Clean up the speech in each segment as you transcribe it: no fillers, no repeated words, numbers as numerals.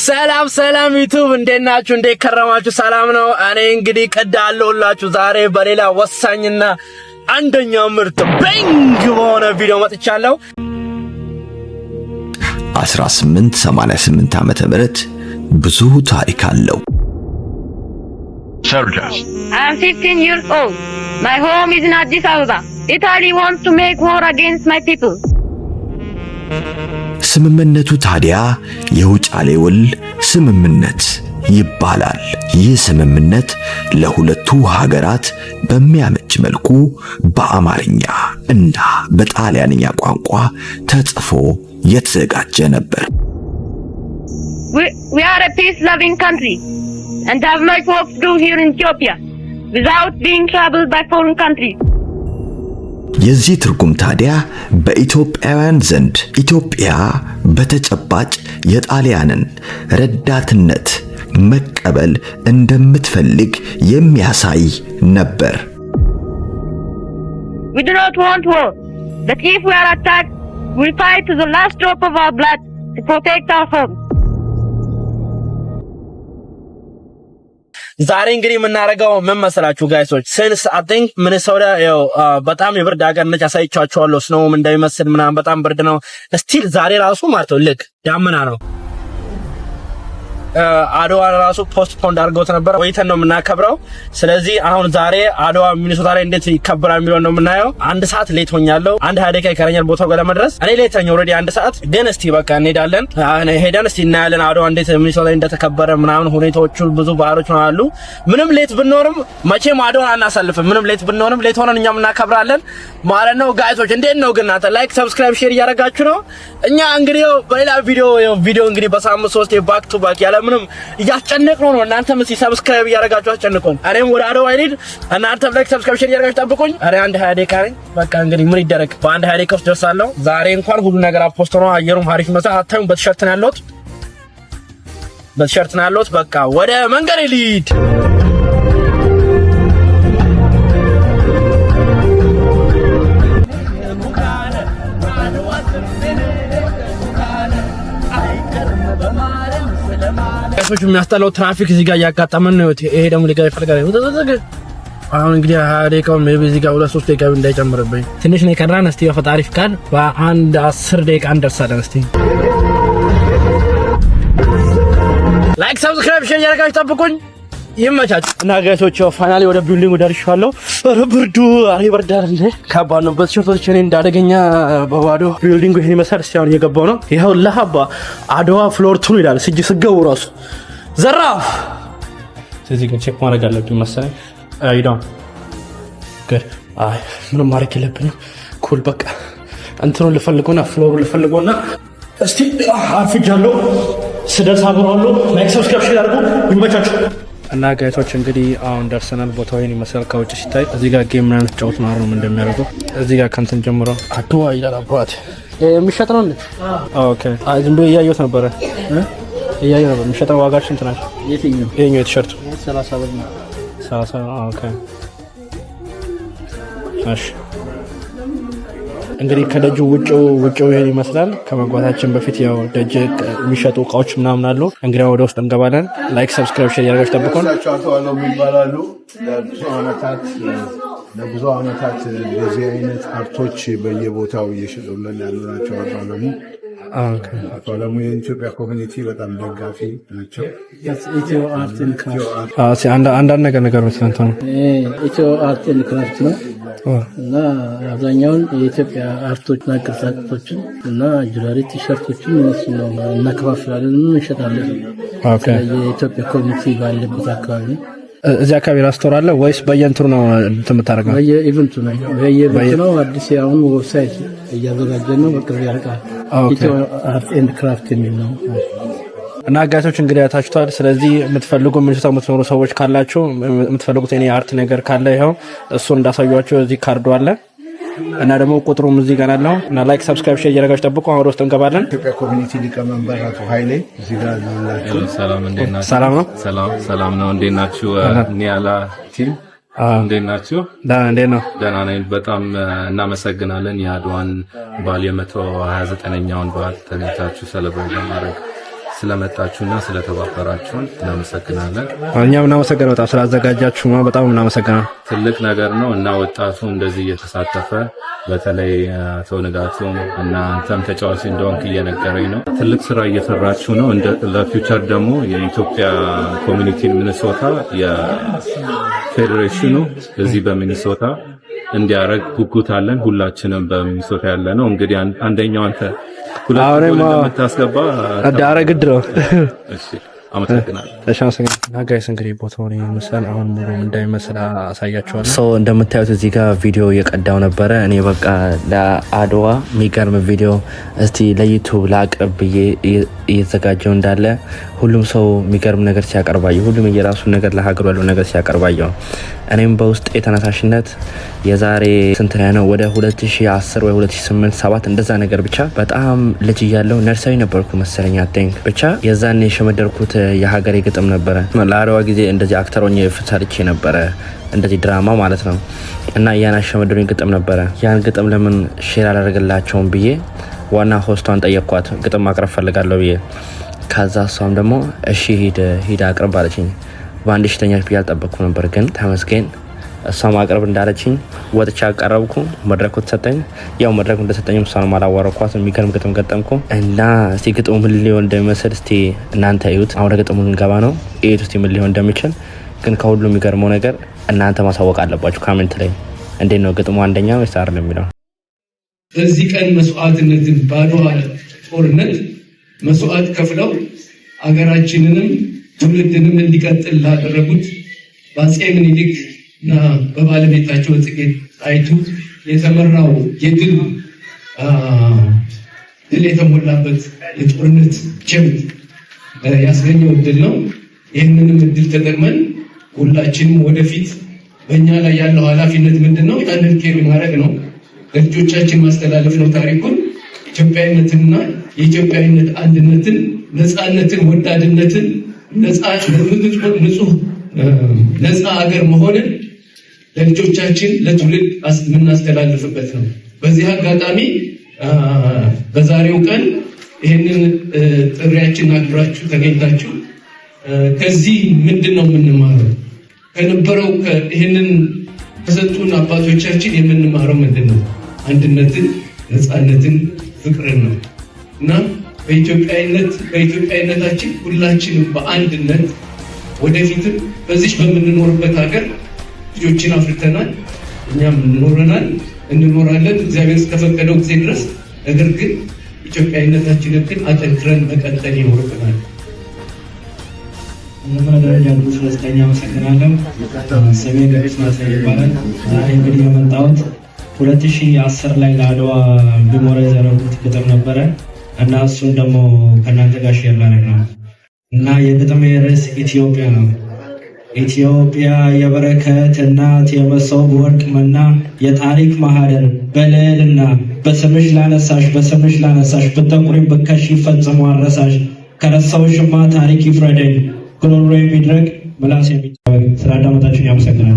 ሰላም ዩቲዩብ እንደናችሁ እንደከረማችሁ ሰላም ነው። እኔ እንግዲህ ቀዳለሁላችሁ ዛሬ በሌላ ወሳኝና አንደኛው ምርጥ ቤንግ በሆነ ቪዲዮ መጥቻለሁ። 1888 ዓመተ ምህረት ብዙ ታሪክ አለው። I'm 15 years old. My home is in Addis Ababa. Italy wants to make war against my people. ስምምነቱ ታዲያ የውጫሌ ውል ስምምነት ይባላል። ይህ ስምምነት ለሁለቱ ሀገራት በሚያመች መልኩ በአማርኛ እና በጣሊያንኛ ቋንቋ ተጽፎ የተዘጋጀ ነበር። We are a peace-loving country and have much work to do here in Ethiopia without being troubled by foreign countries. የዚህ ትርጉም ታዲያ በኢትዮጵያውያን ዘንድ ኢትዮጵያ በተጨባጭ የጣሊያንን ረዳትነት መቀበል እንደምትፈልግ የሚያሳይ ነበር። We do not want war, but if we are attacked, we will fight to the last drop of our blood to protect our home. ዛሬ እንግዲህ የምናረጋው ምን መሰላችሁ ጋይሶች? since I think ሚኒሶታ በጣም የብርድ ሀገር ነች። አሳይቻችኋለሁ ስኖውም እንደሚመስል ምናምን በጣም ብርድ ነው። ስቲል ዛሬ ራሱ ማለት ነው ልክ ዳመና ነው። አድዋ ራሱ ፖስትፖንድ አድርገውት ነበር። ወይተን ነው የምናከብረው። ስለዚህ አሁን ዛሬ አድዋ ሚኒሶታ ላይ እንዴት ይከበራል የሚለው ነው የምናየው። አንድ ሰዓት ሌት ሆኛለሁ። አንድ ሀደካ ይከረኛል ቦታው ጋር ለመድረስ። እኔ ሌት ነኝ ኦልሬዲ አንድ ሰዓት። ግን እስቲ በቃ እንሄዳለን። ሄደን እስቲ እናያለን አድዋ እንዴት ሚኒሶታ ላይ እንደተከበረ ምናምን ሁኔታዎቹ ብዙ ባህሎች ነው አሉ። ምንም ሌት ብንኖርም መቼም አድዋ አናሳልፍም። ምንም ሌት ብንኖርም ሌት ሆነን እኛም እናከብራለን ማለት ነው። ጋይሶች እንዴት ነው ግን እናንተ ላይክ፣ ሰብስክራይብ፣ ሼር እያደረጋችሁ ነው? እኛ እንግዲህ በሌላ ቪዲዮ እንግዲህ በሳምንት 3 ባክ ቱ ባክ ያለ ምንም እያስጨነቅነው ነው። እናንተም እስቲ ሰብስክራይብ እያደረጋችሁ አስጨንቁን። እኔም ወደ አድዋ አይደል እናንተም ላይክ፣ ሰብስክራይብ፣ ሼር እያደረጋችሁ ጠብቁኝ። አሬ አንድ 20 ደቂቃ ነኝ። በቃ እንግዲህ ምን ይደረግ በአንድ 20 ደቂቃ ውስጥ ደርሳለሁ። ዛሬ እንኳን ሁሉ ነገር አፖስቶ ነው። አየሩም አሪፍ መሰለኝ። አታዩም? በቲሸርት ነው ያለሁት። በቃ ወደ መንገድ ልሂድ። ሰዎች የሚያስጠላው ትራፊክ እዚህ ጋር ያጋጠመን ነው። ይሄ ደግሞ ሊጋ ይፈልጋል። አሁን እንግዲህ 20 ደቂቃው ሜቢ እዚህ ጋር 2-3 ደቂቃ እንዳይጨምርብኝ ትንሽ ነው የቀረን። እስቲ በፈጣሪ ፍቃድ በአንድ 10 ደቂቃ እንደርሳለን። እስቲ ላይክ፣ ሰብስክራይብ፣ ሼር ያደርጋችሁ ጠብቁኝ። ይመቻችሁ እና ጋይሶች ፋይናሊ ወደ ቢልዲንጉ ደርሻለሁ። ብርዱ ይበርዳል እንዴ! ከባድ ነው። በቲሸርቶች እኔ እንዳደገኛ በባዶ ቢልዲንጉ ይሄን መሰል ሲያውን እየገባው ነው። ይሄው ለሀባ አድዋ ፍሎር 2 ይላል። ስገቡ ራሱ ዘራፍ ስለዚህ ግን ቼክ ማድረግ አለብኝ መሰለኝ። አይዳም good አይ ምንም ማድረግ የለብኝም። ኩል በቃ እንትኑን ልፈልጎና ፍሎሩ ልፈልጎና እስቲ አርፍጃለሁ። ስደርስ አብራለሁ። ላይክ፣ ሰብስክራይብ፣ ሼር አድርጉ። ይመቻችሁ እና ጋይቶች እንግዲህ አሁን ደርሰናል። ቦታው ይሄን ይመስላል ከውጭ ሲታይ። እዚህ ጋር ጌም ምናምን ተጫውት ነው አሁን እንደሚያደርገው። እዚህ ጋር ከንትን ጀምሮ አድዋ ይላል። አባት የሚሸጥ ነው እንዴ? ኦኬ ዝም ብዬ እያየሁት ነበረ የሚሸጠው ዋጋ ስንት ናቸው? ይሄኛው የቲሸርቱ 30 ብር ነው። 30 ኦኬ እሺ እንግዲህ ከደጁ ውጭው ይሄን ይመስላል። ከመግባታችን በፊት ያው ደጅ የሚሸጡ እቃዎች ምናምን አሉ። እንግዲህ ወደ ውስጥ እንገባለን። ላይክ፣ ሰብስክራይብ፣ ሼር ያደርጋችሁ ጠብቁን። ለብዙ ዓመታት በዚህ አይነት አርቶች በየቦታው እየሸጡልን ያሉ ናቸው። አቋለሙ የኢትዮጵያ ኮሚኒቲ በጣም ደጋፊ ናቸው። ኢትዮ አርት ኤንድ ክራፍት አንዳንድ ነገር ነው ስለንተ ነው። ኢትዮ አርት ኤንድ ክራፍት ነው እና አብዛኛውን የኢትዮጵያ አርቶች እና ቅርጻቅርጾችን እና ጁራሪ ቲሸርቶችን ነው እናከፋፍላለን፣ እንሸጣለን። የኢትዮጵያ ኮሚኒቲ ባለበት አካባቢ እዚህ አካባቢ ራስቶር አለ ወይስ በየእንትኑ ነው የምታደርገው? በየኢቨንቱ ነው። አዲስ አሁን ዌብሳይት እያዘጋጀን ነው። በቅርብ ያልቃል። ኢትዮ አርት ኤንድ ክራፍት የሚል ነው እና ጋይሶች እንግዲህ ታችቷል። ስለዚህ የምትፈልጉ ምንጭታው የምትኖሩ ሰዎች ካላችሁ የምትፈልጉት እኔ አርት ነገር ካለ ይሄው እሱን እንዳሳዩዋችሁ እዚህ ካርዱ አለ እና ደግሞ ቁጥሩም እዚህ ጋር አለው እና ላይክ፣ ሰብስክራይብ፣ ሼር ያደርጋችሁ ጠብቁ። አሁን ውስጥ እንገባለን። ኢትዮጵያ ኮሚኒቲ ሊቀመንበር አቶ ኃይሌ እዚህ ጋር ነው። ሰላም እንደናችሁ? ሰላም ነው። እንደናችሁ? ኒያላ ቲም እንደናችሁ? ደህና ነኝ። በጣም እናመሰግናለን። የአድዋን በዓል የ129ኛውን በዓል ተገኝታችሁ ሰለብሬት ለማድረግ ስለመጣችሁና ስለተባበራችሁን እናመሰግናለን። እኛም እናመሰግናለን በጣም ስላዘጋጃችሁ በጣም እናመሰግናለን። ትልቅ ነገር ነው እና ወጣቱ እንደዚህ እየተሳተፈ በተለይ አቶ ንጋቱ እና አንተም ተጫዋች እንደሆንክ እየነገረኝ ነው። ትልቅ ስራ እየሰራችሁ ነው። ለፊውቸር ደግሞ የኢትዮጵያ ኮሚኒቲ ሚኒሶታ የፌዴሬሽኑ እዚህ በሚኒሶታ እንዲያረግ ጉጉት አለን። ሁላችንም በሚኒሶታ ያለ ነው። እንግዲህ አንደኛው አንተ ሁለቱንም ለምታስገባ አዳረግድ ነው። እሺ አመሰግናለሁ። ጋይስ እንግዲህ ቦታውን ይመስላል። አሁን ሙሉ እንዳይመስል አሳያችኋለሁ። ሰው እንደምታዩት እዚህ ጋር ቪዲዮ እየቀዳው ነበረ። እኔ በቃ ለአድዋ የሚገርም ቪዲዮ እስቲ ለዩቱብ ላቅርብ ብዬ እየተዘጋጀው እንዳለ ሁሉም ሰው የሚገርም ነገር ሲያቀርባየው፣ ሁሉም የራሱን ነገር ለሀገሩ ያለው ነገር ሲያቀርባየው እኔም በውስጥ የተነሳሽነት የዛሬ ስንት ነው ወደ 2010 ወይ 2008 7 እንደዛ ነገር ብቻ በጣም ልጅ እያለሁ ነርሰሪ ነበርኩ መሰለኝ አቴንክ ብቻ የዛኔ የሸመደርኩት የሀገሬ ግጥም ነበረ። ለአድዋ ጊዜ እንደዚህ አክተሮኝ ሰርቼ ነበረ እንደዚህ ድራማ ማለት ነው። እና ያን አሸመደሩኝ ግጥም ነበረ። ያን ግጥም ለምን ሼር አላደርግላቸውም ብዬ ዋና ሆስቷን ጠየቅኳት፣ ግጥም ማቅረብ ፈልጋለሁ ብዬ። ከዛ እሷም ደግሞ እሺ ሂድ አቅርብ አለችኝ። በአንድ ሽተኛች ብዬ አልጠበቅኩ ነበር፣ ግን ተመስገን እሷ ማቅረብ እንዳለችኝ ወጥቻ አቀረብኩ። መድረኩ ተሰጠኝ። ያው መድረኩ እንደሰጠኝም እሷንም አላዋረኳት። የሚገርም ግጥም ገጠምኩ እና እስቲ ግጥሙ ምን ሊሆን እንደሚመስል እስቲ እናንተ እዩት። አሁን ግጥሙ ልንገባ ነው። እዩት እስቲ ምን ሊሆን እንደሚችል። ግን ከሁሉ የሚገርመው ነገር እናንተ ማሳወቅ አለባችሁ ካሜንት ላይ እንዴት ነው ግጥሙ አንደኛ ወይስ አይደለም የሚለው። በዚህ ቀን መስዋዕትነትን በአድዋ ጦርነት መስዋዕት ከፍለው አገራችንንም ትውልድንም እንዲቀጥል ላደረጉት በአፄ ምኒልክ እና በባለቤታቸው እቴጌ ጣይቱ የተመራው የድል የተሞላበት የጦርነት ጀብድ ያስገኘው እድል ነው። ይህንንም እድል ተጠቅመን ሁላችንም ወደፊት በእኛ ላይ ያለው ኃላፊነት ምንድን ነው? ያንን ኬሪ ማድረግ ነው። ለልጆቻችን ማስተላለፍ ነው ታሪኩን። ኢትዮጵያዊነትንና የኢትዮጵያዊነት አንድነትን፣ ነፃነትን፣ ወዳድነትን፣ ነፃ ሀገር መሆንን ለልጆቻችን ለትውልድ የምናስተላልፍበት ነው። በዚህ አጋጣሚ በዛሬው ቀን ይህንን ጥሪያችን አክብራችሁ ተገኝታችሁ ከዚህ ምንድን ነው የምንማረው? ከነበረው ይህንን ከሰጡን አባቶቻችን የምንማረው ምንድን ነው? አንድነትን፣ ነፃነትን፣ ፍቅርን ነው እና በኢትዮጵያዊነታችን ሁላችንም በአንድነት ወደፊትም በዚህ በምንኖርበት ሀገር ልጆችን አፍርተናል። እኛም እንኖራለን እግዚአብሔር እስከፈቀደው ጊዜ ድረስ። ነገር ግን ኢትዮጵያዊነታችንን ግን አጠንክረን መቀጠል ይኖርብናል። ደረጃ ስለስተኛ አመሰግናለሁ። ስሜ ቅዱስ ናትናኤል ይባላል። ዛሬ እንግዲህ የመጣሁት 2010 ላይ ለአድዋ ሜሞሪያል ያደረጉት ግጥም ነበረ እና እሱን ደግሞ ከእናንተ ጋር ሼር ላደርግ ነው እና የግጥም ርዕስ ኢትዮጵያ ነው። ኢትዮጵያ የበረከት እናት የመሶብ ወርቅ መና የታሪክ ማህደር በልዕልና በስምሽ ላነሳሽ ብትጠቁሪም ብከሽ ፈጽሞ አረሳሽ ከረሳሁሽማ ታሪክ ይፍረደኝ ጉሮሮ የሚድረቅ ምላስ የሚታወቅ። ስላዳመጣችሁኝ ያመሰግናል።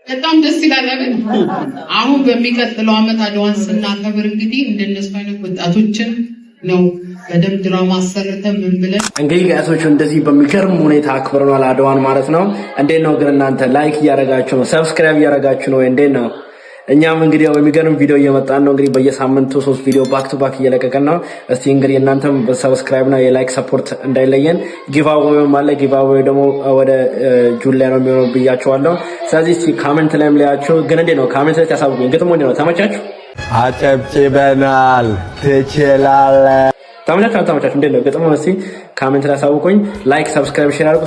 በጣም ደስ ይላል አይደል? አሁን በሚቀጥለው ዓመት አድዋን ስናከብር እንግዲህ እንደነሱ አይነት ወጣቶችን ነው በደንብ ድራማ አሰርተን ምን ብለን እንግዲህ ጋሶቹ እንደዚህ በሚገርም ሁኔታ አክብረናል አድዋን ማለት ነው። እንዴት ነው ግን እናንተ ላይክ እያደረጋችሁ ነው? ሰብስክራይብ እያደረጋችሁ ነው? እንዴት ነው? እኛም እንግዲህ በሚገርም ቪዲዮ እየመጣን ነው። እንግዲህ በየሳምንቱ 3 ቪዲዮ ባክ ቱ ባክ እየለቀቀን ነው። እስቲ እንግዲህ እናንተም በሰብስክራይብ እና የላይክ ሰፖርት እንዳይለየን። ጊቫዌውም አለ። ጊቫዌው ደግሞ ወደ ጁን ላይ ነው የሚሆነው ብያችኋለሁ። ስለዚህ እስቲ ካሜንት ላይም ላያችሁ። ግን እንዴት ነው ካሜንት ላይ ታሳውቁኝ። ግጥሙ እንዴት ነው? ተመቻችሁ? አጨብጭበናል። ትችላለህ። ተመቻችሁ? እንዴት ነው ግጥሙ? እስቲ ካሜንት ላይ አሳውቁኝ። ላይክ፣ ሰብስክራይብ፣ ሼር አድርጉ።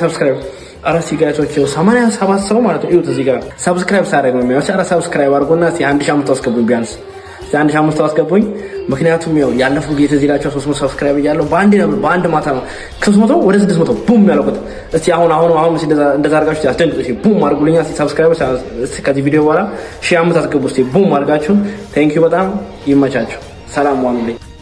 ሰብስክራይብ አራሲ ጋይሶች 87 ሰው ማለት ነው። እዩት እዚህ ጋር ሰብስክራይብ ሳደርግ ነው የሚያዩት። ሰብስክራይብ አድርጉና እስቲ 1500 አስገቡኝ። ቢያንስ 1500 አስገቡኝ። ምክንያቱም ያው ያለፈው ጊዜ እዚህ ጋር 300 ሰብስክራይብ እያለሁ በአንድ ማታ ነው ከ300 ወደ 600 ቡም ያለቁት። እስቲ አሁን እንደዛ አድርጋችሁ አስደንግጡ። እስቲ ቡም አድርጉልኛ። እስቲ ሰብስክራይብ ከዚህ ቪዲዮ በኋላ 1500 አስገቡ። እስቲ ቡም አድርጋችሁ። ቴንክ ዩ በጣም ይመቻችሁ። ሰላም ዋኑልኝ።